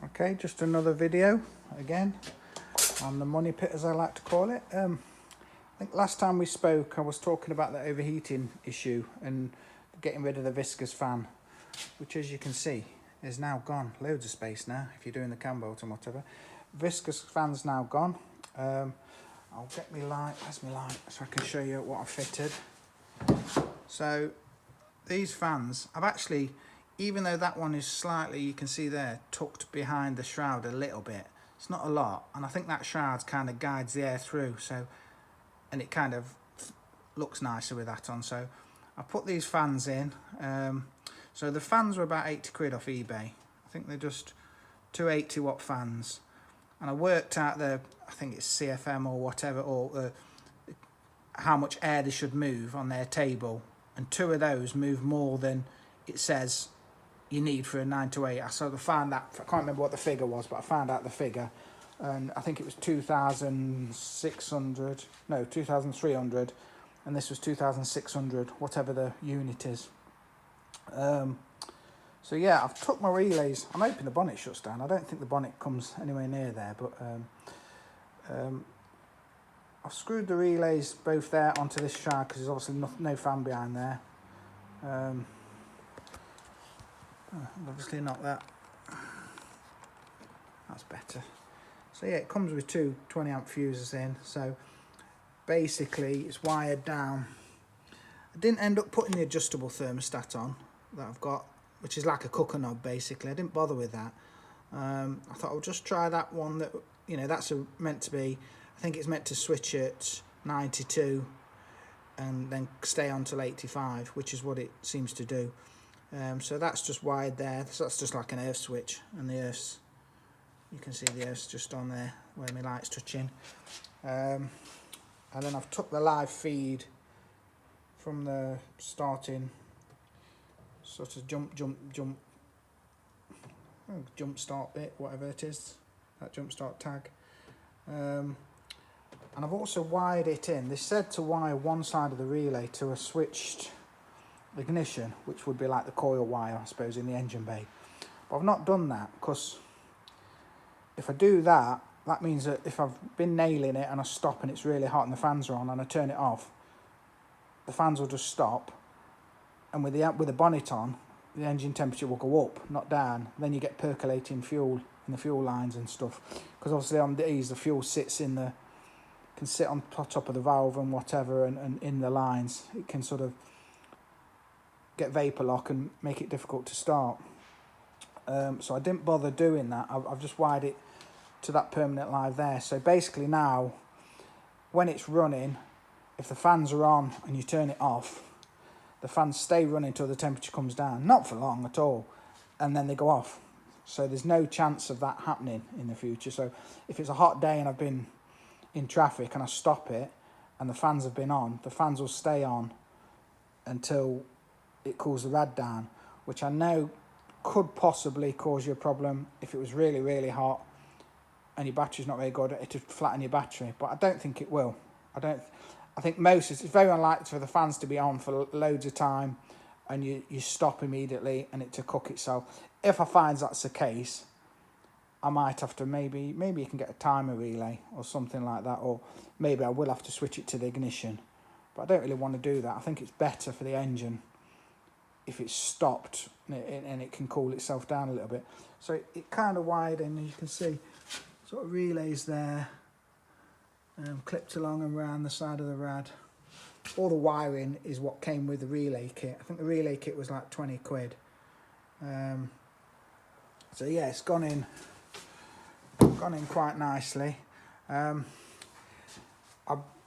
Okay, just another video again on the money pit, as I like to call it. I think last time we spoke I was talking about the overheating issue and getting rid of the viscous fan, which, as you can see, is now gone. Loads of space now if you're doing the cam bolt and whatever. Viscous fan's now gone. I'll get me light, where's my light, so I can show you what I fitted. So these fans, I've actually, even though that one is slightly, you can see there, tucked behind the shroud a little bit, it's not a lot, and I think that shroud kind of guides the air through, so, and it kind of looks nicer with that on. So I put these fans in. So the fans were about 80 quid off eBay. I think they're just 280 watt fans, and I worked out I think it's CFM or whatever, or how much air they should move on their table, and two of those move more than it says you need for a 9 to 8. I sort of found that, I can't remember what the figure was, but I found out the figure, and I think it was 2,600, no, 2,300, and this was 2,600, whatever the unit is. So yeah, I've took my relays. I'm hoping the bonnet shuts down. I don't think the bonnet comes anywhere near there, but I've screwed the relays both there onto this shroud because there's obviously no fan behind there. Obviously not that. That's better. So yeah, it comes with two 20 amp fuses in. So basically it's wired down. I didn't end up putting the adjustable thermostat on that I've got, which is like a cooker knob basically. I didn't bother with that. I thought I'll just try that one that, you know, that's meant to be, I think it's meant to switch at 92 and then stay on till 85, which is what it seems to do. So that's just wired there. So that's just like an earth switch, and the earth's, you can see the earth's just on there where my light's touching. And then I've took the live feed from the starting sort of jump start bit, whatever it is, that jump start tag. And I've also wired it in. They said to wire one side of the relay to a switched ignition, which would be like the coil wire, I suppose, in the engine bay. But I've not done that, because if I do that, that means that if I've been nailing it and I stop and it's really hot and the fans are on and I turn it off, the fans will just stop, and with the bonnet on, the engine temperature will go up, not down. Then you get percolating fuel in the fuel lines and stuff, because obviously on these the fuel can sit on top of the valve and whatever, and in the lines it can sort of get vapor lock and make it difficult to start. So I didn't bother doing that. I've just wired it to that permanent live there. So basically now, when it's running, if the fans are on and you turn it off, the fans stay running until the temperature comes down, not for long at all, and then they go off. So there's no chance of that happening in the future. So if it's a hot day and I've been in traffic and I stop it and the fans have been on, the fans will stay on until it cools the rad down, which I know could possibly cause you a problem if it was really, really hot and your battery's not very good. It'd flatten your battery, but I don't think it will. I think it's very unlikely for the fans to be on for loads of time and you stop immediately and it to cook itself. If I find that's the case, I might have to maybe you can get a timer relay or something like that, or maybe I will have to switch it to the ignition. But I don't really want to do that. I think it's better for the engine if it's stopped and it can cool itself down a little bit. So it kind of wired in, as you can see, sort of relays there, clipped along and round the side of the rad. All the wiring is what came with the relay kit. I think the relay kit was like 20 quid. So yeah, it's gone in quite nicely. I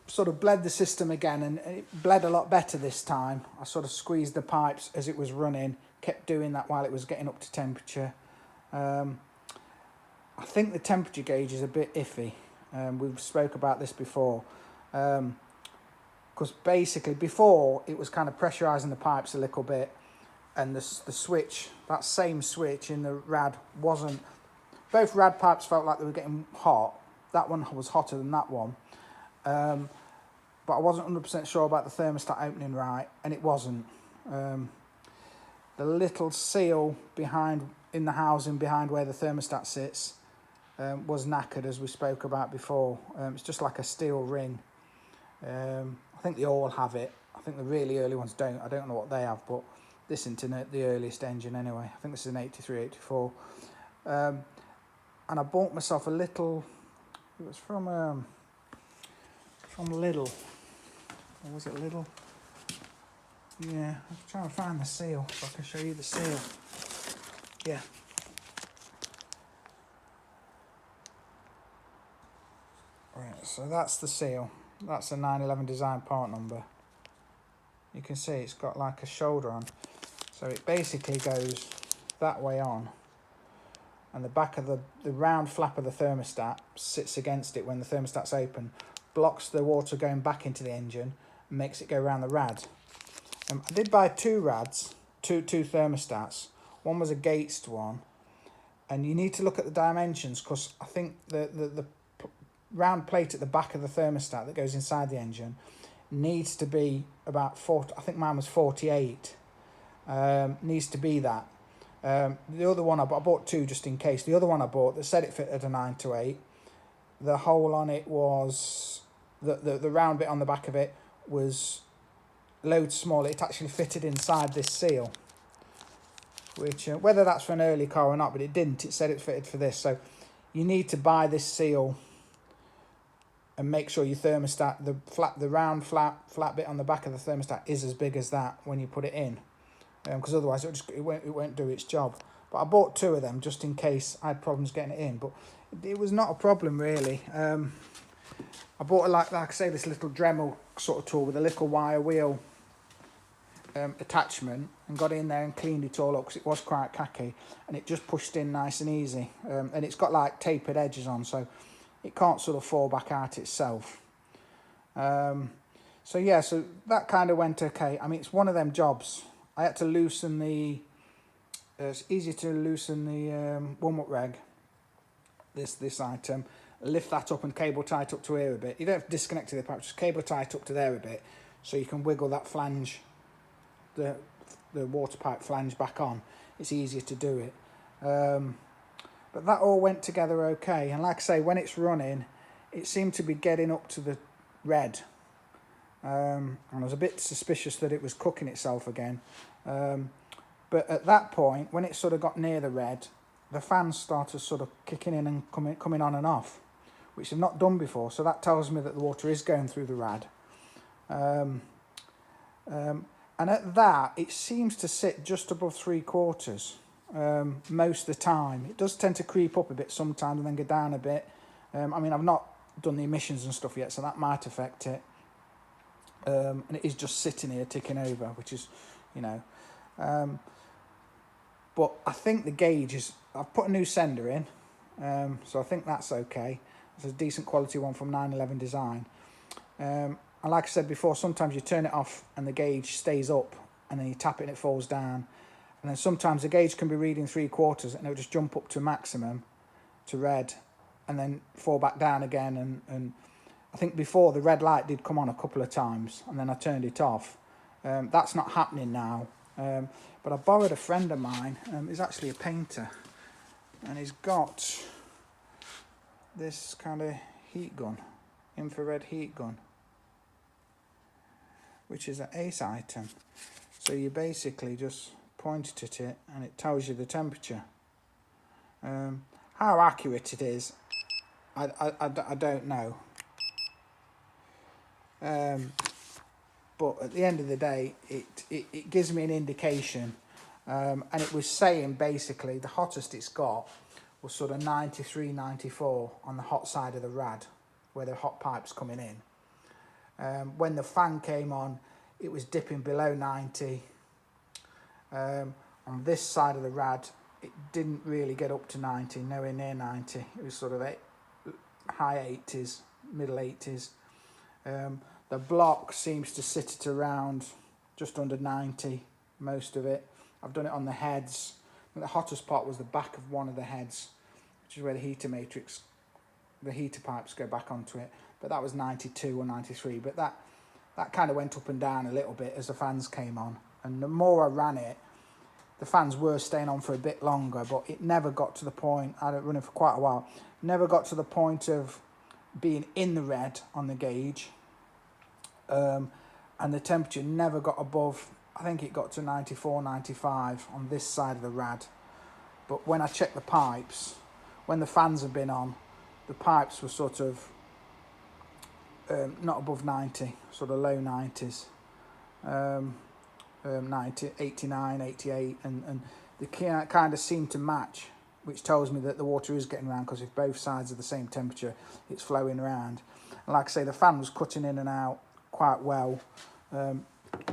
sort of bled the system again, and it bled a lot better this time. I sort of squeezed the pipes as it was running, kept doing that while it was getting up to temperature. I think the temperature gauge is a bit iffy. We've spoke about this before, because basically before it was kind of pressurising the pipes a little bit, and the switch, that same switch in the rad wasn't, both rad pipes felt like they were getting hot. That one was hotter than that one. But I wasn't 100% sure about the thermostat opening right, and it wasn't. The little seal behind in the housing behind where the thermostat sits was knackered, as we spoke about before. It's just like a steel ring. I think they all have it. I think the really early ones don't. I don't know what they have, but this isn't the earliest engine anyway. I think this is an 83, 84. And I bought myself a little, it was from Lidl. Or was it Lidl? Yeah, I'm trying to find the seal, so I can show you the seal. Yeah. Right, so that's the seal. That's a 911 design part number. You can see it's got like a shoulder on. So it basically goes that way on. And the back of the round flap of the thermostat sits against it when the thermostat's open, blocks the water going back into the engine, and makes it go around the rad. I did buy two rads, two thermostats. One was a Gates one, and you need to look at the dimensions because I think the round plate at the back of the thermostat that goes inside the engine needs to be about 40. I think mine was 48. Needs to be that. The other one I bought two just in case. The other one I bought that said it fitted a 9 to 8. The hole on it was the round bit on the back of it was loads smaller. It actually fitted inside this seal, which whether that's for an early car or not, but it didn't. It said it fitted for this. So you need to buy this seal and make sure your thermostat, the round flat bit on the back of the thermostat is as big as that when you put it in, because otherwise it won't do its job. But I bought two of them just in case I had problems getting it in, but it was not a problem really. I bought like I say, this little Dremel sort of tool with a little wire wheel attachment, and got in there and cleaned it all up because it was quite khaki, and it just pushed in nice and easy. And it's got like tapered edges on, so it can't sort of fall back out itself. So yeah, so that kind of went okay. I mean, it's one of them jobs. I had to loosen the, it's easy to loosen the warm-up reg, this item, lift that up and cable tie it up to here a bit. You don't have to disconnect the pipe, just cable tie it up to there a bit, so you can wiggle that flange, the water pipe flange back on. It's easier to do it. But that all went together okay. And like I say, when it's running, it seemed to be getting up to the red. And I was a bit suspicious that it was cooking itself again. But at that point, when it sort of got near the red, the fans started sort of kicking in and coming on and off, which I've not done before. So that tells me that the water is going through the rad. And at that, it seems to sit just above 3/4 most of the time. It does tend to creep up a bit sometimes and then go down a bit. I mean, I've not done the emissions and stuff yet, so that might affect it. And it is just sitting here ticking over, which is, you know. But I think the gauge is, I've put a new sender in, so I think that's okay. It's a decent quality one from 911 Design. And like I said before, sometimes you turn it off and the gauge stays up, and then you tap it and it falls down. And then sometimes the gauge can be reading 3/4 and it'll just jump up to maximum, to red, and then fall back down again. And I think before the red light did come on a couple of times, and then I turned it off. That's not happening now. But I borrowed a friend of mine, he's actually a painter, and he's got this kind of heat gun, infrared heat gun, which is an Ace item. So you basically just point it at it and it tells you the temperature. How accurate it is, I don't know. But at the end of the day, it gives me an indication. And it was saying basically the hottest it's got was sort of 93, 94 on the hot side of the rad, where the hot pipe's coming in. When the fan came on, it was dipping below 90. On this side of the rad, it didn't really get up to 90, nowhere near 90. It was sort of high 80s, middle 80s. The block seems to sit at around just under 90, most of it. I've done it on the heads. The hottest part was the back of one of the heads, which is where the heater matrix, the heater pipes go back onto it. But that was 92 or 93. But that kind of went up and down a little bit as the fans came on. And the more I ran it, the fans were staying on for a bit longer, but it never got to the point, I had it running for quite a while, never got to the point of being in the red on the gauge. And the temperature never got above, I think it got to 94, 95 on this side of the rad. But when I checked the pipes, when the fans had been on, the pipes were sort of not above 90, sort of low 90s. 90, 89, 88, and they kind of seem to match, which tells me that the water is getting around, because if both sides are the same temperature, it's flowing around. And like I say, the fan was cutting in and out quite well,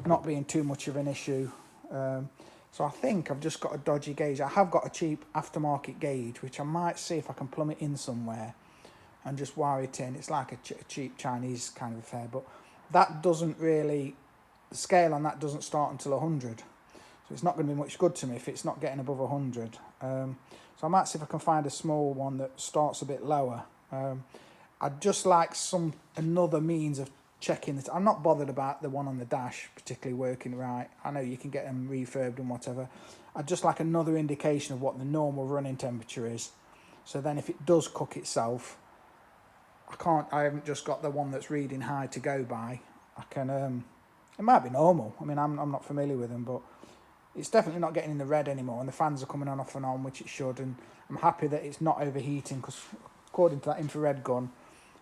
not being too much of an issue. So I think I've just got a dodgy gauge. I have got a cheap aftermarket gauge, which I might see if I can plumb it in somewhere and just wire it in. It's like a cheap Chinese kind of affair, but that doesn't really, the scale on that doesn't start until 100. So it's not going to be much good to me if it's not getting above 100. So I might see if I can find a small one that starts a bit lower. I'd just like another means of checking that. I'm not bothered about the one on the dash particularly working right. I know you can get them refurbed and whatever. I'd just like another indication of what the normal running temperature is. So then if it does cook itself, I haven't just got the one that's reading high to go by. I can, it might be normal. I mean, I'm not familiar with them, but it's definitely not getting in the red anymore, and the fans are coming on off and on, which it should, and I'm happy that it's not overheating, because according to that infrared gun,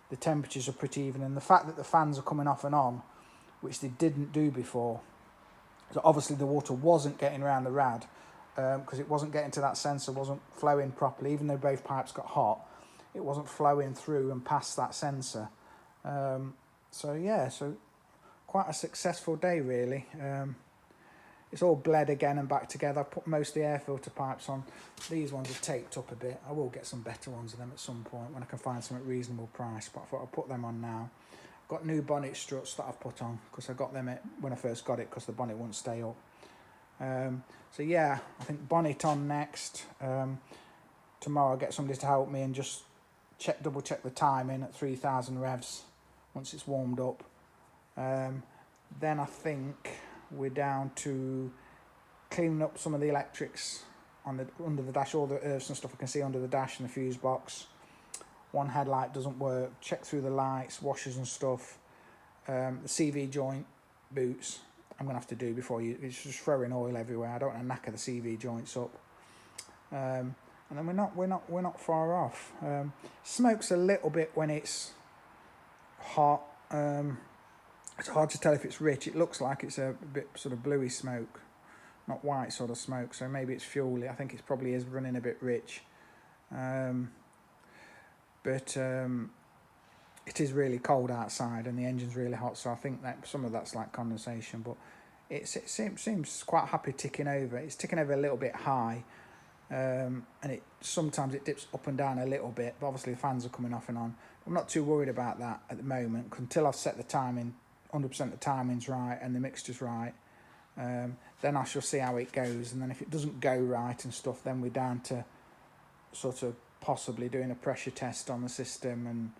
the temperatures are pretty even, and the fact that the fans are coming off and on, which they didn't do before, so obviously the water wasn't getting around the rad, because it wasn't getting to that sensor, wasn't flowing properly, even though both pipes got hot, it wasn't flowing through and past that sensor. So yeah, so quite a successful day really. It's all bled again and back together. I put most of the air filter pipes on. These ones are taped up a bit. I will get some better ones of them at some point when I can find some at reasonable price, but I thought I'd put them on now. I've got new bonnet struts that I've put on, because I got them when I first got it, because the bonnet wouldn't stay up. So yeah, I think bonnet on next. Tomorrow I'll get somebody to help me and just double check the timing at 3,000 revs once it's warmed up. Then I think we're down to cleaning up some of the electrics under the dash, all the earths and stuff I can see under the dash and the fuse box. One headlight doesn't work. Check through the lights, washers and stuff. The CV joint boots I'm gonna have to do before it's just throwing oil everywhere. I don't want to knacker the CV joints up. And then we're not far off. Smokes a little bit when it's hot. It's hard to tell if it's rich. It looks like it's a bit sort of bluey smoke, not white sort of smoke. So maybe it's fuel. I think it probably is running a bit rich. But it is really cold outside and the engine's really hot. So I think that some of that's like condensation. But it seems quite happy ticking over. It's ticking over a little bit high. And sometimes it dips up and down a little bit. But obviously the fans are coming off and on. I'm not too worried about that at the moment until I've set the timing. 100% the timing's right and the mixture's right, then I shall see how it goes, and then if it doesn't go right and stuff, then we're down to sort of possibly doing a pressure test on the system and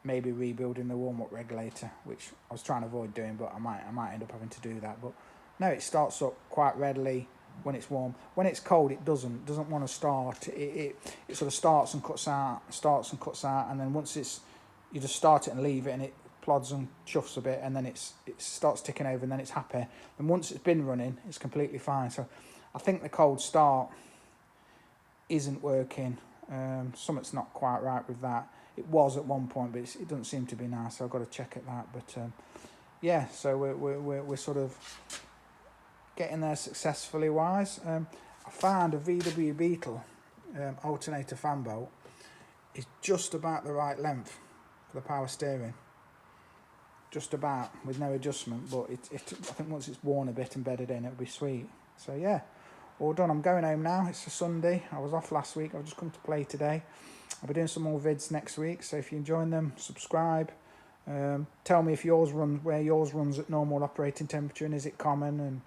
maybe rebuilding the warm-up regulator, which I was trying to avoid doing, but I might end up having to do that. But no, it starts up quite readily when it's warm. When it's cold, it doesn't want to start. It sort of starts and cuts out, and then once you just start it and leave it, and it plods and chuffs a bit, and then it starts ticking over, and then it's happy. And once it's been running, it's completely fine. So I think the cold start isn't working. Something's not quite right with that. It was at one point, but it doesn't seem to be now. So I've got to check at that. But yeah, so we're sort of getting there successfully wise. I found a VW Beetle alternator fan bolt is just about the right length for the power steering. Just about, with no adjustment, but I think once it's worn a bit and bedded in, it'll be sweet. So yeah, all done. I'm going home now. It's a Sunday. I was off last week. I've just come to play today. I'll be doing some more vids next week, so if you're enjoying them, subscribe. Tell me if where yours runs at normal operating temperature, and is it common,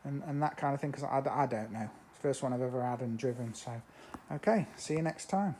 and that kind of thing, because I don't know. First one I've ever had and driven. So okay, see you next time.